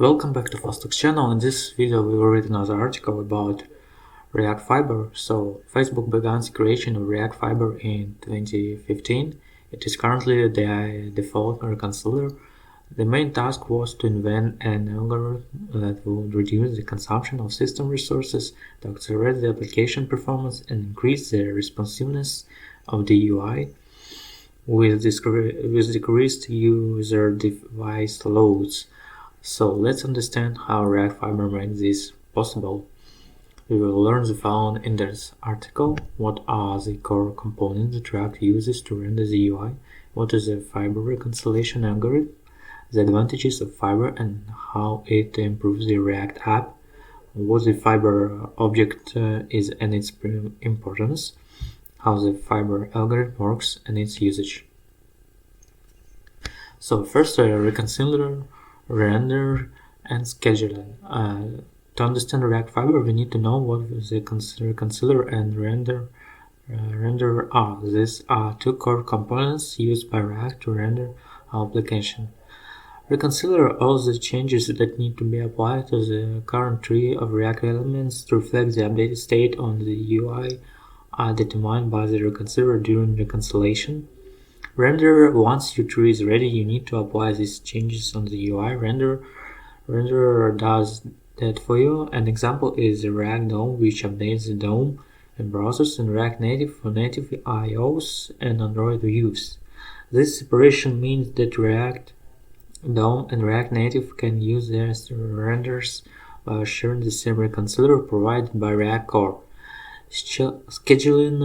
Welcome back to FuzeTox channel. In this video we will read another article about React Fiber. So Facebook began the creation of React Fiber in 2015. It is currently the default reconciler. The main task was to invent an algorithm that would reduce the consumption of system resources to accelerate the application performance and increase the responsiveness of the UI with decreased user device loads. So let's understand how React Fiber makes this possible. We will learn the following in this article. What are the core components that React uses to render the UI? What is a Fiber reconciliation algorithm? The advantages of Fiber and how it improves the React app. What the Fiber object is and its importance. How the Fiber algorithm works and its usage. So first, Reconciler, render, and scheduling. To understand React Fiber, we need to know what the reconciler and render are. These are two core components used by React to render our application. Reconciler all the changes that need to be applied to the current tree of React elements to reflect the updated state on the UI are determined by the reconciler during reconciliation. Render, once your tree is ready, you need to apply these changes on the UI. Renderer does that for you. An example is the React DOM, which updates the DOM in browsers, and React Native for native iOS and Android views. This separation means that React DOM and React Native can use their renders while sharing the same reconciler provided by React Core. Scheduling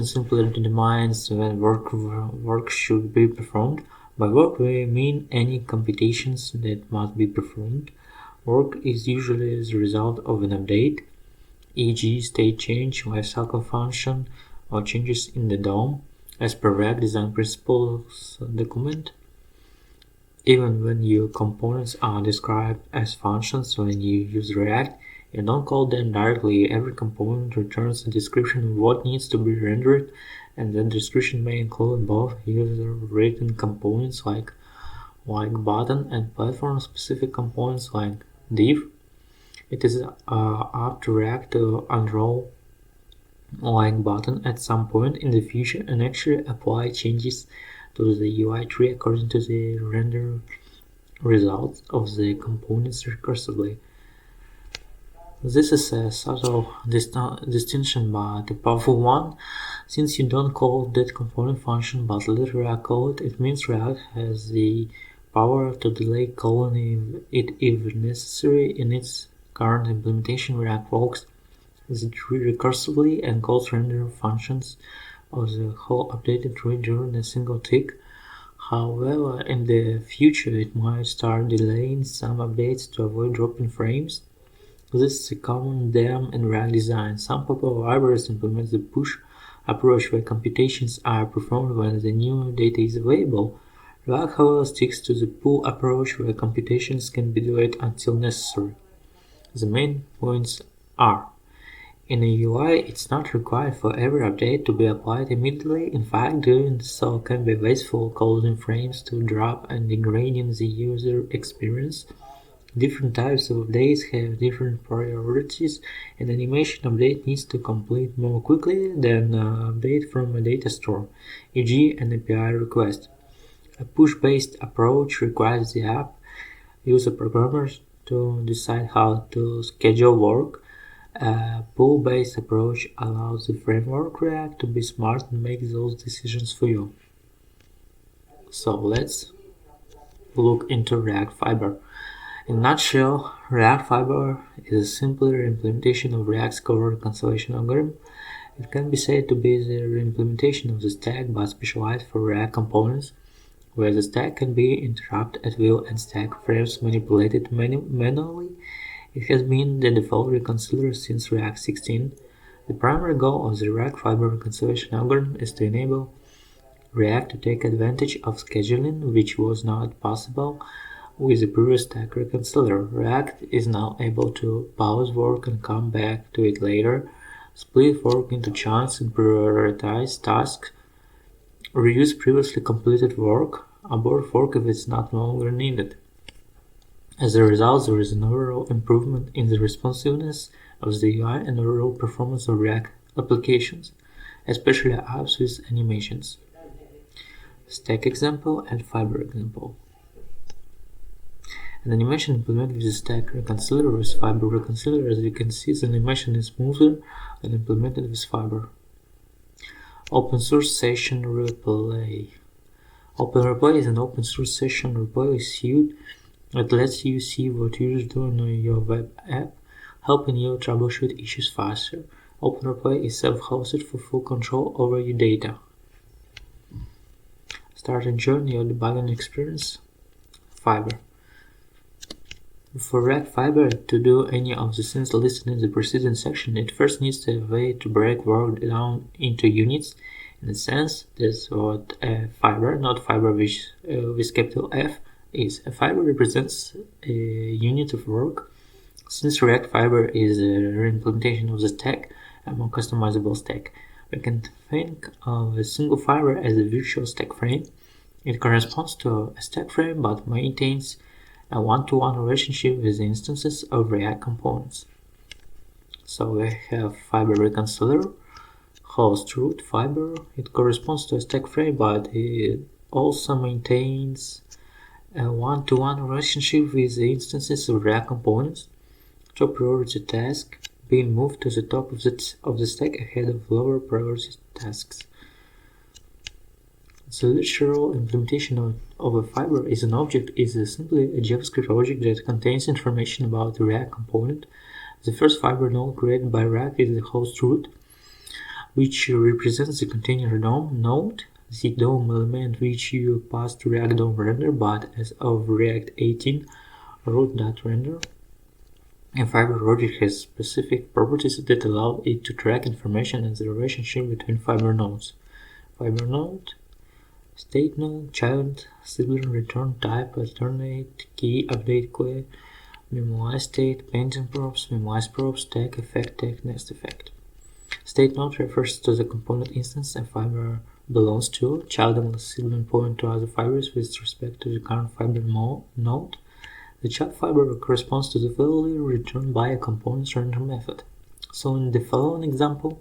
simply determines when work should be performed. By work we mean any computations that must be performed. Work is usually the result of an update, e.g. state change, lifecycle function, or changes in the DOM, as per React design principles document. Even when your components are described as functions when you use React, you don't call them directly. Every component returns a description of what needs to be rendered, and that description may include both user-written components like button and platform-specific components like div. It is up to React to unroll button at some point in the future and actually apply changes to the UI tree according to the render results of the components recursively. This is a subtle distinction but a powerful one. Since you don't call that component function but let React call it, it means React has the power to delay calling it if necessary. In its current implementation, React walks the tree recursively and calls render functions of the whole updated tree during a single tick. However, in the future it might start delaying some updates to avoid dropping frames. This is a common dam in React design. Some popular libraries implement the push approach where computations are performed when the new data is available. React, however, sticks to the pull approach where computations can be delayed until necessary. The main points are: in a UI, it's not required for every update to be applied immediately. In fact, doing so can be wasteful, causing frames to drop and degrading the user experience. Different types of updates have different priorities. An animation update needs to complete more quickly than an update from a data store, e.g. an API request. A push-based approach requires the app user programmers to decide how to schedule work. A pull-based approach allows the framework React to be smart and make those decisions for you. So let's look into React Fiber. In a nutshell, React Fiber is a simpler implementation of React's core reconciliation algorithm. It can be said to be the reimplementation of the stack but specialized for React components, where the stack can be interrupted at will and stack frames manipulated manually. It has been the default reconciler since React 16. The primary goal of the React Fiber reconciliation algorithm is to enable React to take advantage of scheduling, which was not possible with the previous stack reconciler. React is now able to pause work and come back to it later, split work into chunks and prioritize tasks, reuse previously completed work, abort work if it's not longer needed. As a result, there is an overall improvement in the responsiveness of the UI and overall performance of React applications, especially apps with animations. Stack example and fiber example. An animation implemented with the stack Reconciler with fiber Reconciler. As you can see, the animation is smoother and implemented with fiber. Open source session replay. OpenReplay is an open source session replay suite that lets you see what users do on your web app, helping you troubleshoot issues faster. OpenReplay is self-hosted for full control over your data. Start enjoying your debugging experience. Fiber. For React Fiber to do any of the things listed in the preceding section, it first needs a way to break work down into units. In a sense, that's what a fiber, not fiber with capital F, is. A fiber represents a unit of work. Since React Fiber is a reimplementation of the stack, a more customizable stack, we can think of a single fiber as a virtual stack frame. It corresponds to a stack frame but maintains a one-to-one relationship with the instances of React components. So we have fiber reconciler, host root fiber. It corresponds to a stack frame, but it also maintains a one-to-one relationship with the instances of React components. Top priority task being moved to the top of the stack ahead of lower priority tasks. The literal implementation of a fiber as an object is simply a JavaScript object that contains information about the React component. The first fiber node created by React is the host root, which represents the container DOM node, the DOM element which you pass to React DOM render, but as of React 18 root.render. A fiber object has specific properties that allow it to track information and the relationship between fiber nodes. Fiber node, state node, child, sibling, return type, alternate, key, update query, memorize state, painting props, memorize props, tag, effect, tag, next effect. State node refers to the component instance a fiber belongs to. Child and sibling point to other fibers with respect to the current fiber node. The child fiber corresponds to the value returned by a component's render method. So in the following example,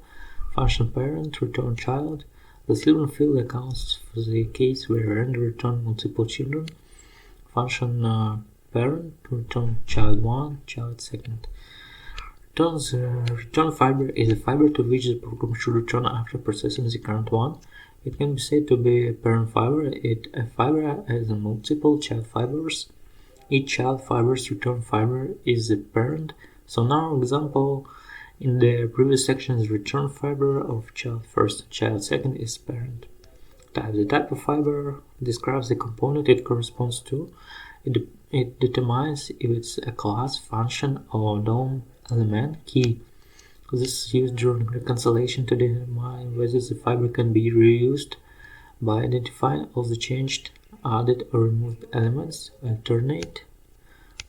function parent return child. The sibling field accounts for the case where render returned multiple children. Function parent return child 1, child second. Return fiber is a fiber to which the program should return after processing the current one. It can be said to be a parent fiber. A fiber has multiple child fibers. Each child fiber's return fiber is the parent. So in our example, in the previous section's return fiber of child first and child second is parent. The type of fiber describes the component it corresponds to. It determines if it's a class, function, or DOM element key. This is used during reconciliation to determine whether the fiber can be reused by identifying all the changed, added, or removed elements. Alternate.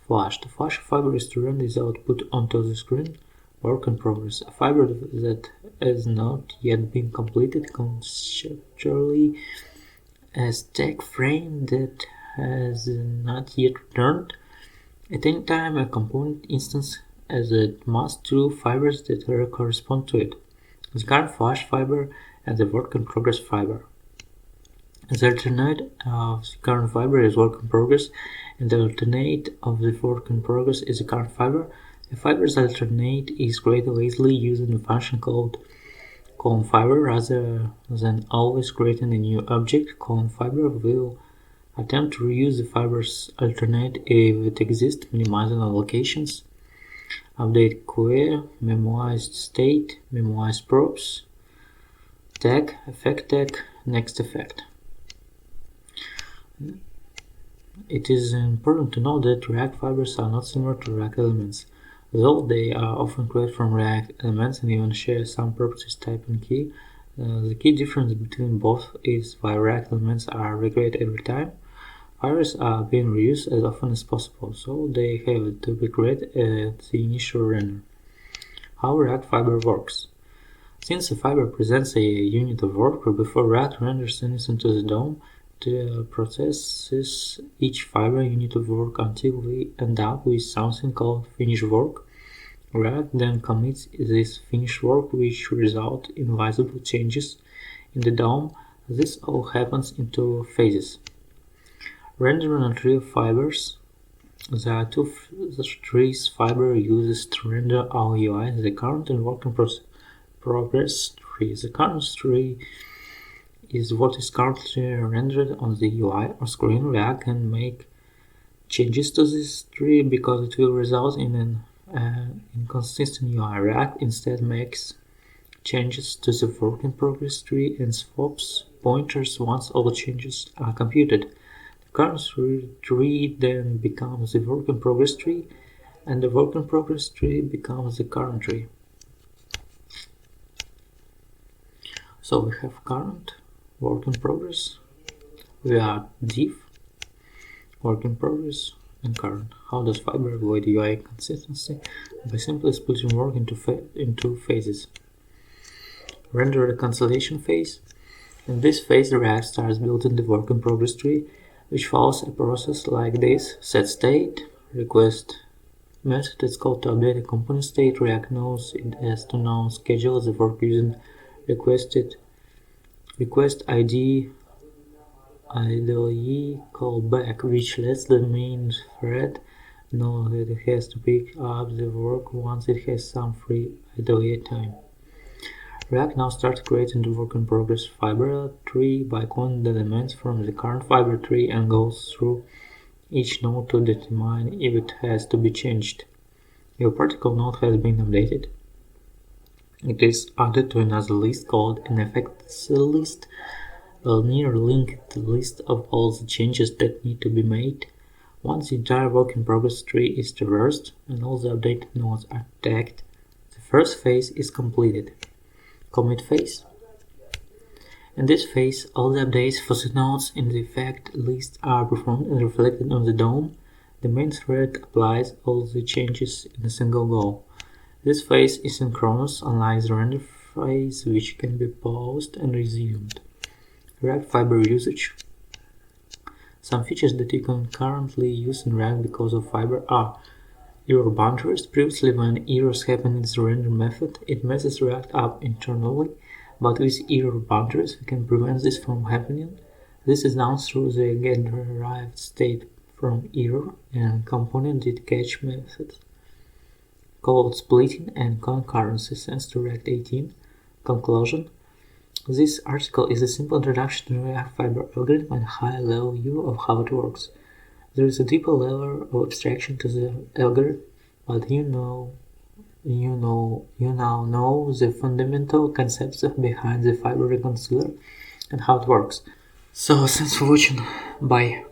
Flash. To flash a fiber is to render the output onto the screen. Work in progress. A fiber that has not yet been completed, conceptually a stack frame that has not yet returned. At any time, a component instance has at most two fibers that correspond to it: the current flash fiber and the work in progress fiber. The alternate of the current fiber is work in progress, and the alternate of the work in progress is the current fiber. A fiber's alternate is created easily using a function called colonFiber rather than always creating a new object. colonFiber will attempt to reuse the fiber's alternate if it exists, minimizing allocations. Update query, memoized state, memoized props, tag, effect tag, next effect. It is important to know that React fibers are not similar to React elements. Though they are often created from React elements and even share some properties type and key, the key difference between both is why React elements are recreated every time. Fibers are being reused as often as possible, so they have to be created at the initial render. How React fiber works. Since a fiber presents a unit of work before React renders anything to the DOM, processes each fiber unit of work until we end up with something called finished work. React then commits this finished work, which result in visible changes in the DOM. This all happens in two phases. Render and retrieve fibers. There are two trees fiber uses to render our UI, the current and work in progress tree. The current tree is what is currently rendered on the UI or screen. React can make changes to this tree because it will result in an inconsistent UI. React instead makes changes to the work in progress tree and swaps pointers once all changes are computed. The current tree then becomes the work in progress tree, and the work in progress tree becomes the current tree. So we have current, work in progress, we have div, work in progress, and current. How does Fiber avoid UI inconsistency? By simply splitting work into phases. Render reconciliation phase. In this phase, the React starts building the work in progress tree, which follows a process like this: set state, request method is called to update a component state. React knows it has to now schedule the work using request ID IDE callback, which lets the main thread know that it has to pick up the work once it has some free IDE time. React now starts creating the work in progress fiber tree by calling the elements from the current fiber tree and goes through each node to determine if it has to be changed. If a particular node has been updated, it is added to another list called an effects list, a near linked list of all the changes that need to be made. Once the entire work in progress tree is traversed and all the updated nodes are tagged, the first phase is completed. Commit phase. In this phase, all the updates for the nodes in the effect list are performed and reflected on the DOM. The main thread applies all the changes in a single go. This phase is synchronous, unlike the render phase, which can be paused and resumed. React Fiber usage. Some features that you can currently use in React because of Fiber are error boundaries. Previously, when errors happen in the render method, it messes React up internally, but with error boundaries, we can prevent this from happening. This is done through the get-derived state from error and component.catch methods called splitting and concurrency. Thanks to React 18. Conclusion. This article is a simple introduction to React Fiber algorithm and a high-level view of how it works. There is a deeper level of abstraction to the algorithm, but you now know the fundamental concepts behind the Fiber Reconciler and how it works. So thanks for watching. Bye.